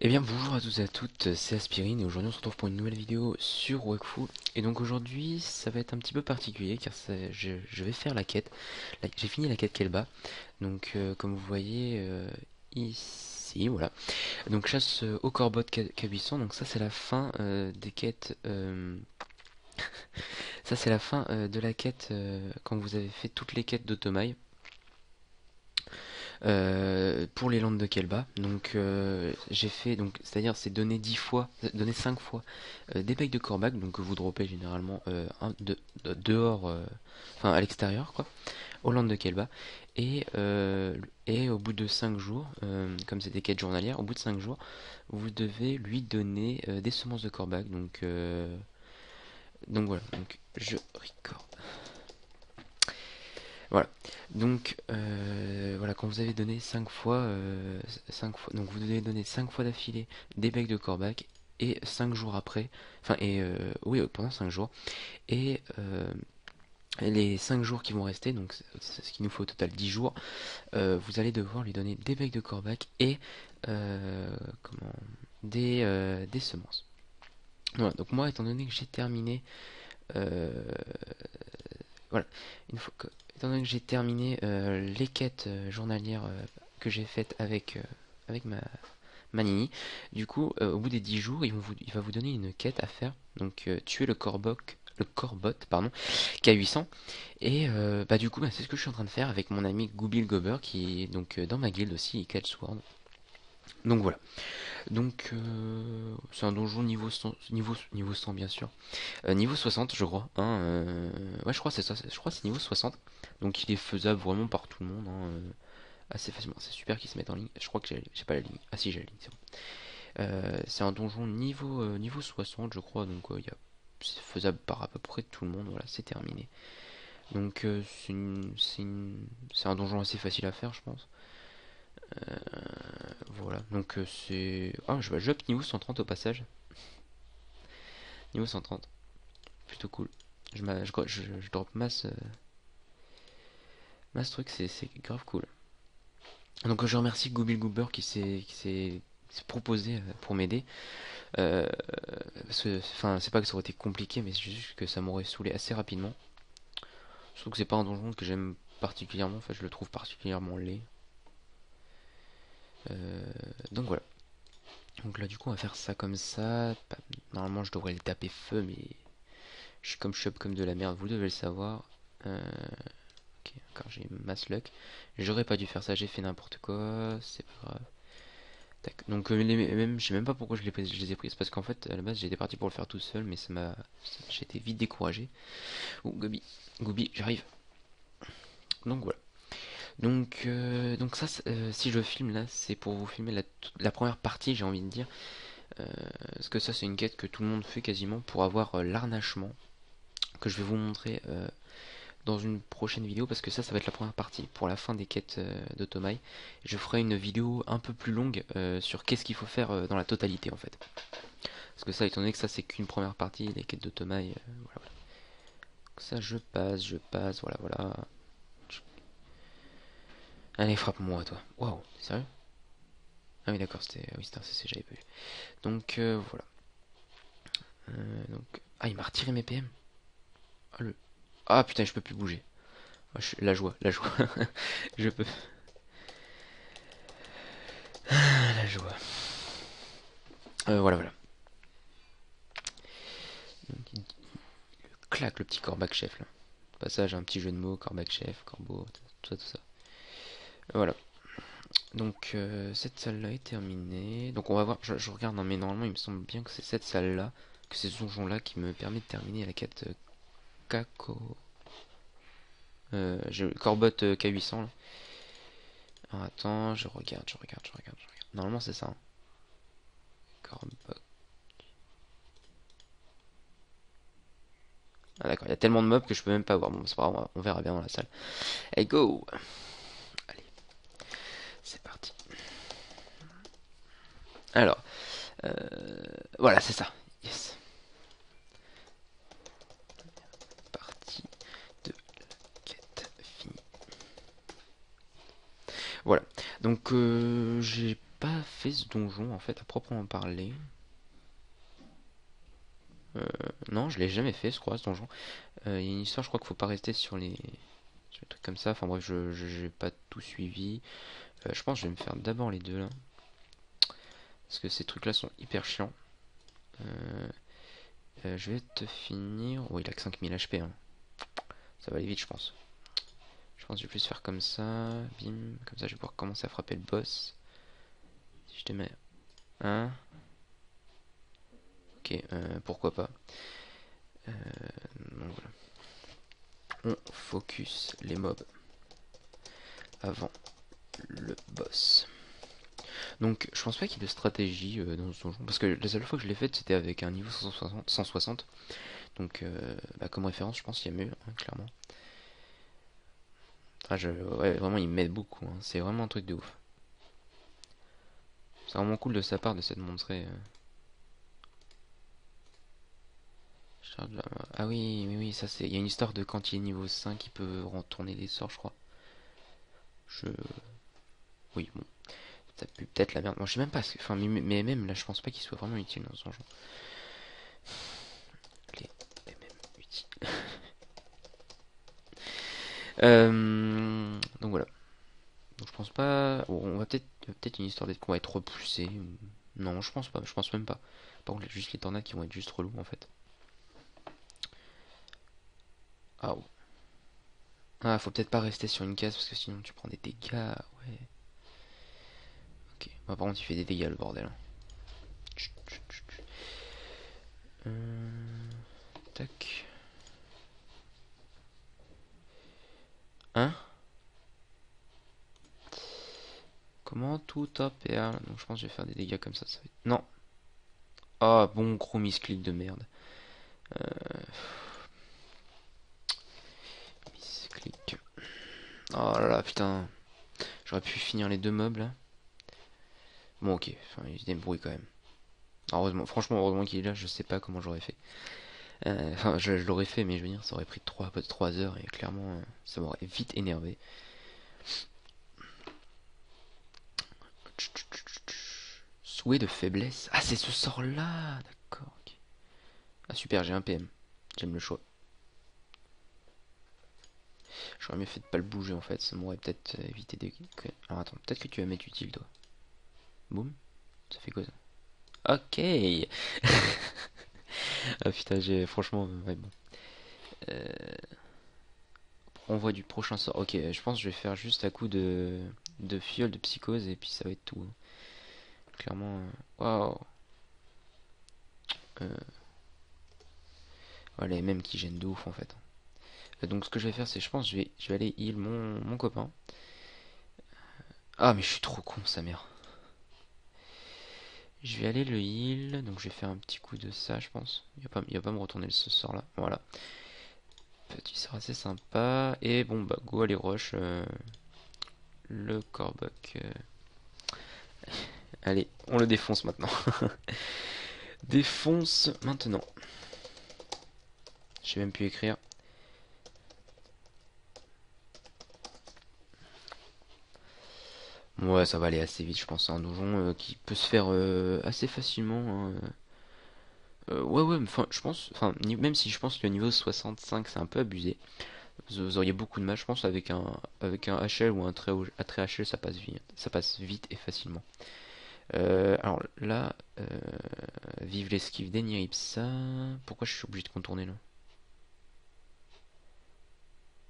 Eh bien bonjour à tous et à toutes, c'est Aspirine et aujourd'hui on se retrouve pour une nouvelle vidéo sur Wakfu. Et donc aujourd'hui ça va être un petit peu particulier car je vais faire la quête. J'ai fini la quête Kelba. Donc comme vous voyez ici, voilà. Donc chasse au Corbot K800, donc ça c'est la fin des quêtes. Ça c'est la fin de la quête quand vous avez fait toutes les quêtes d'Automail. Pour les landes de Kelba. Donc j'ai fait, donc c'est-à-dire c'est donner 10 fois, donner 5 fois des becs de corbac, donc que vous droppez généralement dehors, enfin à l'extérieur quoi, aux landes de Kelba. Et au bout de 5 jours, comme c'est des quêtes journalières, au bout de 5 jours, vous devez lui donner des semences de corbac. Donc voilà, donc je record. Voilà. Donc voilà, quand vous avez donné 5 fois, 5 fois, donc vous devez donner 5 fois d'affilée des becs de corbac et 5 jours après, enfin oui pendant 5 jours et les 5 jours qui vont rester, donc c'est ce qui nous fait au total 10 jours, vous allez devoir lui donner des becs de corbac et comment des semences. Voilà, donc moi étant donné que j'ai terminé euh, voilà. Une fois que, étant donné que j'ai terminé les quêtes journalières que j'ai faites avec ma Nini, du coup, au bout des 10 jours, il va vous donner une quête à faire. Donc, tuer le Corbot, pardon, qui a 800. Et bah, du coup, bah, c'est ce que je suis en train de faire avec mon ami Goobil Gober, qui est donc dans ma guilde aussi, et Sword. Donc voilà. Donc, c'est un donjon niveau 100, niveau 100 bien sûr. Niveau 60, je crois. Hein, ouais, je crois que c'est ça. Je crois que c'est niveau 60. Donc il est faisable vraiment par tout le monde. Hein, assez facilement. C'est super qu'ils se mettent en ligne. Je crois que j'ai pas la ligne. Ah si, j'ai la ligne, c'est bon. C'est un donjon niveau 60, je crois. Donc c'est faisable par à peu près tout le monde. Voilà, c'est terminé. Donc c'est un donjon assez facile à faire, je pense. Voilà. Donc c'est... Ah, je up niveau 130 au passage. Niveau 130. Plutôt cool. Je drop masse truc, c'est grave cool. Donc je remercie Goobil Goober qui s'est proposé pour m'aider. Enfin, c'est pas que ça aurait été compliqué, mais c'est juste que ça m'aurait saoulé assez rapidement. Je trouve que c'est pas un donjon que j'aime particulièrement, enfin je le trouve particulièrement laid. Donc voilà. Donc là du coup on va faire ça comme ça. Normalement je devrais le taper feu, mais je suis up comme de la merde, vous devez le savoir. Ok, encore j'ai mass luck. J'aurais pas dû faire ça, j'ai fait n'importe quoi, c'est pas grave. Tac. Donc même, je sais même pas pourquoi je les ai prises, parce qu'en fait à la base j'étais parti pour le faire tout seul, mais j'ai été vite découragé. Oh Gobi, j'arrive. Donc voilà. Donc ça, si je filme là, c'est pour vous filmer la première partie, j'ai envie de dire. Parce que ça c'est une quête que tout le monde fait quasiment pour avoir l'arnachement, que je vais vous montrer dans une prochaine vidéo, parce que ça va être la première partie pour la fin des quêtes d'Automai. Je ferai une vidéo un peu plus longue sur qu'est-ce qu'il faut faire dans la totalité en fait. Parce que ça, étant donné que ça c'est qu'une première partie des quêtes d'Automai, voilà, voilà. Donc ça je passe, voilà voilà. Allez, frappe-moi toi. Waouh, sérieux? Ah oui d'accord, c'était un CC, j'avais pas vu. Donc voilà. Ah, il m'a retiré mes PM. Ah, ah putain, je peux plus bouger. Ah, la joie, la joie. Je peux. Ah, la joie. Voilà, voilà. Donc, claque le petit Corbac chef là. Au passage, un petit jeu de mots, Corbac chef, Corbeau, tout ça, tout ça. Voilà. Donc cette salle là est terminée. Donc on va voir, je regarde, hein, mais normalement il me semble bien que c'est cette salle là, que c'est ce donjon là qui me permet de terminer la quête Kako. Corbot K800 là. Alors, attends, je regarde. Normalement c'est ça. Hein. Corbot. Ah d'accord, il y a tellement de mobs que je peux même pas voir. Bon, c'est pas grave, on verra bien dans la salle. Hey go! Allez, c'est parti. Alors, euh, voilà, c'est ça. Yes. Partie de quête finie. Voilà. Donc, j'ai pas fait ce donjon en fait à proprement parler. Non, je l'ai jamais fait, je crois, ce donjon. Il y a une histoire, je crois qu'il faut pas rester sur les trucs comme ça. Enfin bref, je j'ai pas tout suivi. Je pense que je vais me faire d'abord les deux là. Parce que ces trucs là sont hyper chiants. Euh, je vais te finir. Oh, il a que 5000 HP. Hein. Ça va aller vite, je pense. Je pense que je vais plus faire comme ça. Bim. Comme ça, je vais pouvoir commencer à frapper le boss. Si je te mets un. Ok, pourquoi pas. Donc voilà. On focus les mobs avant le boss. Donc je pense pas qu'il y ait de stratégie dans ce donjon. Parce que la seule fois que je l'ai faite c'était avec un niveau 160. Donc bah, comme référence je pense qu'il y a mieux, hein, clairement. Ah, ouais, vraiment il m'aide beaucoup. Hein. C'est vraiment un truc de ouf. C'est vraiment cool de sa part de s'être montré. Ah oui, oui, oui, ça c'est. Il y a une histoire de quand il est niveau 5, il peut retourner des sorts, je crois. Je. Oui, bon. Ça pue peut-être la merde. Bon, je sais même pas. Enfin, mais même là, je pense pas qu'il soit vraiment utile dans ce donjon. Les MM utiles. Donc voilà. Donc je pense pas. Bon, on va peut-être une histoire d'être qu'on va être repoussé. Non, je pense pas. Je pense même pas. Par contre, juste les tornades qui vont être juste relous en fait. Ah, oh. Ah, faut peut-être pas rester sur une case parce que sinon tu prends des dégâts. Ouais. Ok. Bah, par contre, il fait des dégâts le bordel. Hein. Tac. Hein? Comment tout top et A? Donc je pense que je vais faire des dégâts comme ça va être... Non. Ah, bon gros misclick de merde. Misclick. Oh là là, putain. J'aurais pu finir les deux mobs là. Bon, ok. Enfin, il se débrouille quand même. Heureusement, franchement, heureusement qu'il est là. Je sais pas comment j'aurais fait. Enfin, je l'aurais fait, mais je veux dire, ça aurait pris 3 heures et clairement, ça m'aurait vite énervé. Souhait de faiblesse. Ah, c'est ce sort-là. D'accord. Ok. Ah, super, j'ai un PM. J'aime le choix. J'aurais mieux fait de pas le bouger en fait. Ça m'aurait peut-être évité des. Alors attends, peut-être que tu vas mettre utile toi. Boum. Ça fait quoi ça? Ok. Ah putain, j'ai franchement. Ouais, bon. Euh, On voit du prochain sort. Ok, je pense que je vais faire juste à coup de fiole de psychose et puis ça va être tout. Hein. Clairement. Waouh. Euh, voilà, les mêmes qui gênent de ouf en fait. Donc ce que je vais faire, c'est je pense je vais aller heal mon copain. Ah mais je suis trop con sa mère. Je vais aller le heal, donc je vais faire un petit coup de ça je pense. Il va pas me retourner ce sort là. Voilà. Petit sort assez sympa. Et bon bah go aller rush le Corbuck. Allez, on le défonce maintenant. Défonce maintenant. J'ai même pu écrire. Ouais, ça va aller assez vite, je pense. C'est un donjon qui peut se faire assez facilement. Hein. Ouais, ouais, enfin, je pense. Enfin, même si je pense que le niveau 65 c'est un peu abusé. Vous auriez beaucoup de mal, je pense, avec un HL ou un trait HL, ça passe vite et facilement. Alors là, vive l'esquive d'Eniripsa. Pourquoi je suis obligé de contourner là?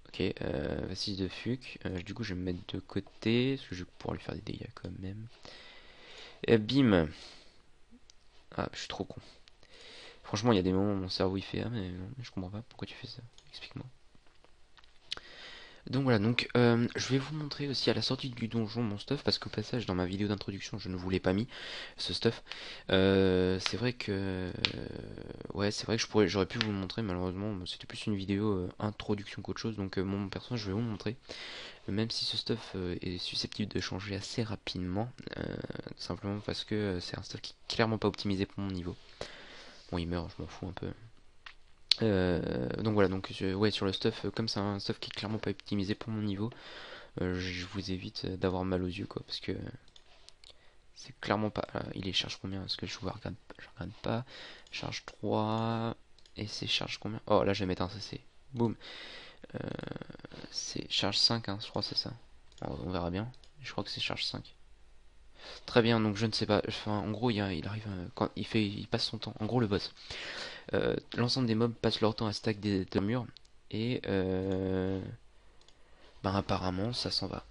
Ok, Vassis de Fuc. Du coup, je vais me mettre de côté, parce que je vais pouvoir lui faire des dégâts quand même. Et bim! Ah, je suis trop con. Franchement, il y a des moments où mon cerveau il fait ah, mais non, je comprends pas pourquoi tu fais ça. Explique-moi. Donc voilà, donc je vais vous montrer aussi à la sortie du donjon mon stuff parce qu'au passage dans ma vidéo d'introduction je ne vous l'ai pas mis ce stuff. C'est vrai que ouais c'est vrai que j'aurais pu vous le montrer malheureusement c'était plus une vidéo introduction qu'autre chose donc mon personnage je vais vous montrer même si ce stuff est susceptible de changer assez rapidement simplement parce que c'est un stuff qui est clairement pas optimisé pour mon niveau. Bon il meurt je m'en fous un peu. Donc voilà, donc ouais sur le stuff, comme c'est un stuff qui est clairement pas optimisé pour mon niveau, je vous évite d'avoir mal aux yeux quoi, parce que C'est clairement pas. Il est charge combien? Parce que je regarde pas. Charge 3. Et c'est charge combien? Oh là je vais mettre un CC. Boum. Euh, c'est charge 5, hein, je crois que c'est ça. On verra bien. Je crois que c'est charge 5. Très bien, donc je ne sais pas. Enfin, en gros, il arrive quand il passe son temps. En gros, le boss. L'ensemble des mobs passent leur temps à stack des murs. Et ben apparemment, ça s'en va.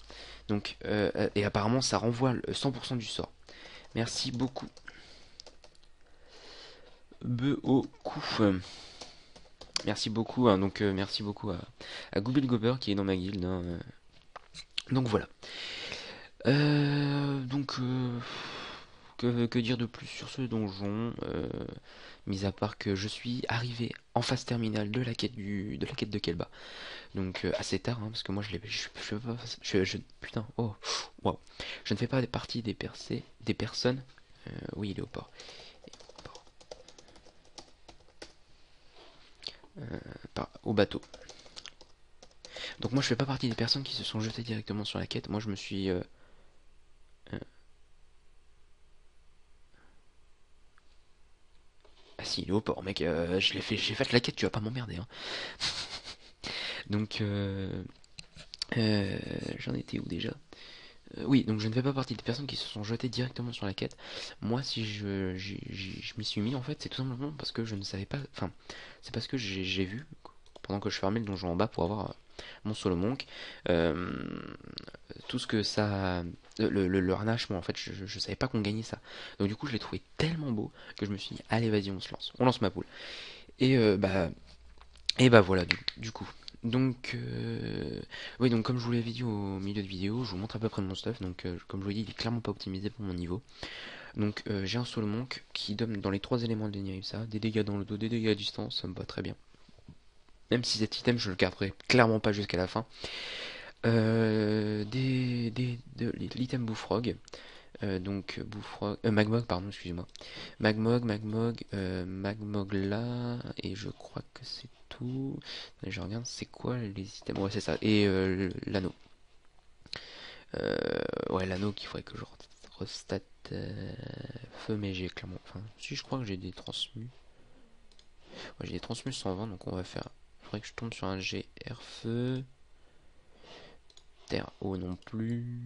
Donc, et apparemment, ça renvoie le 100% du sort. Merci beaucoup. Beaucoup. Merci beaucoup. Hein, donc, merci beaucoup à Google Gober qui est dans ma guilde. Hein, donc voilà. Donc, que dire de plus sur ce donjon, mis à part que je suis arrivé en phase terminale de la quête de Kelba. Donc assez tard, hein, parce que moi je pas, putain, oh, wow. Je ne fais pas partie des personnes. Oui, il est au port. Au bateau. Donc moi je fais pas partie des personnes qui se sont jetées directement sur la quête. Moi je me suis ah si, il est au port, mec. J'ai fait la quête, tu vas pas m'emmerder. Hein. Donc j'en étais où déjà? Oui, donc je ne fais pas partie des personnes qui se sont jetées directement sur la quête. Moi, si je m'y suis mis, en fait, c'est tout simplement parce que je ne savais pas. Enfin, c'est parce que j'ai vu, pendant que je fermais le donjon en bas pour avoir mon solo monk, euh, tout ce que ça. Le harnachement, en fait, je savais pas qu'on gagnait ça. Donc, du coup, je l'ai trouvé tellement beau que je me suis dit, allez, vas-y, on se lance. On lance ma poule. Et bah voilà, du coup. Donc, oui, donc comme je vous l'avais dit au milieu de vidéo, je vous montre à peu près mon stuff. Donc, comme je vous l'ai dit, il est clairement pas optimisé pour mon niveau. Donc, j'ai un solo monk qui donne dans les trois éléments de ça, des dégâts dans le dos, des dégâts à distance, ça me va très bien. Même si cet item, je le garderai clairement pas jusqu'à la fin. L'item Bouffrog. Donc, Bouffrog. Magmog, pardon, excusez-moi. Magmog là. Et je crois que c'est tout. Je regarde, c'est quoi les items? Ouais, c'est ça. Et l'anneau. Ouais, l'anneau qu'il faudrait que je restate feu, mais j'ai clairement. Enfin, si je crois que j'ai des transmus. Ouais, j'ai des transmus 120, donc on va faire. Il faudrait que je tombe sur un GR feu. Terre eau non plus.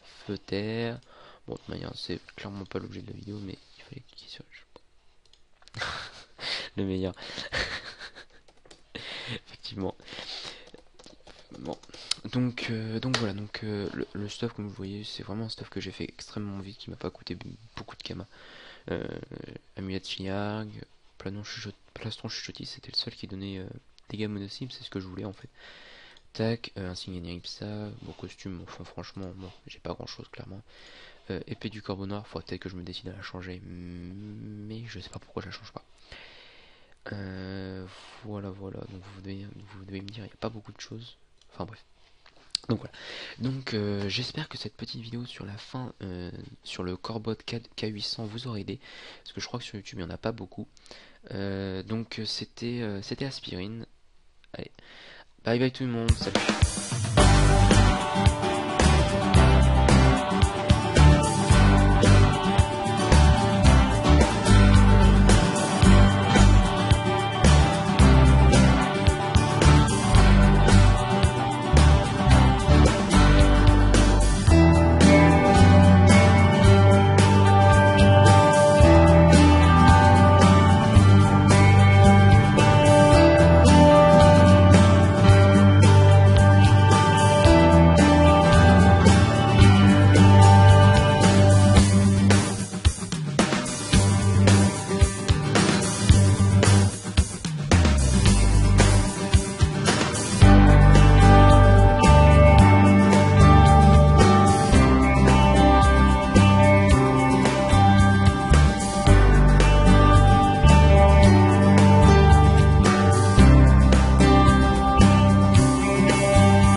Feu terre. Bon, de toute manière, c'est clairement pas l'objet de la vidéo, mais il fallait cliquer sur le meilleur. Effectivement. Bon. Donc voilà, donc le stuff comme vous voyez, c'est vraiment un stuff que j'ai fait extrêmement vite, qui m'a pas coûté beaucoup de kama. Euh, Amulette Chiarg, Plastron Chuchotis, c'était le seul qui donnait dégâts mono-cibles, c'est ce que je voulais en fait. Tac, insigne Ipsa, bon costume, enfin franchement, bon, j'ai pas grand chose clairement. Épée du Corbeau Noir, faudrait peut-être que je me décide à la changer, mais je sais pas pourquoi je la change pas. Voilà, donc vous devez me dire, il n'y a pas beaucoup de choses. Enfin bref. Donc voilà. Donc j'espère que cette petite vidéo sur la fin, sur le Corbot K800 vous aura aidé. Parce que je crois que sur YouTube il n'y en a pas beaucoup. Donc c'était Aspirine. Allez, bye bye tout le monde, salut.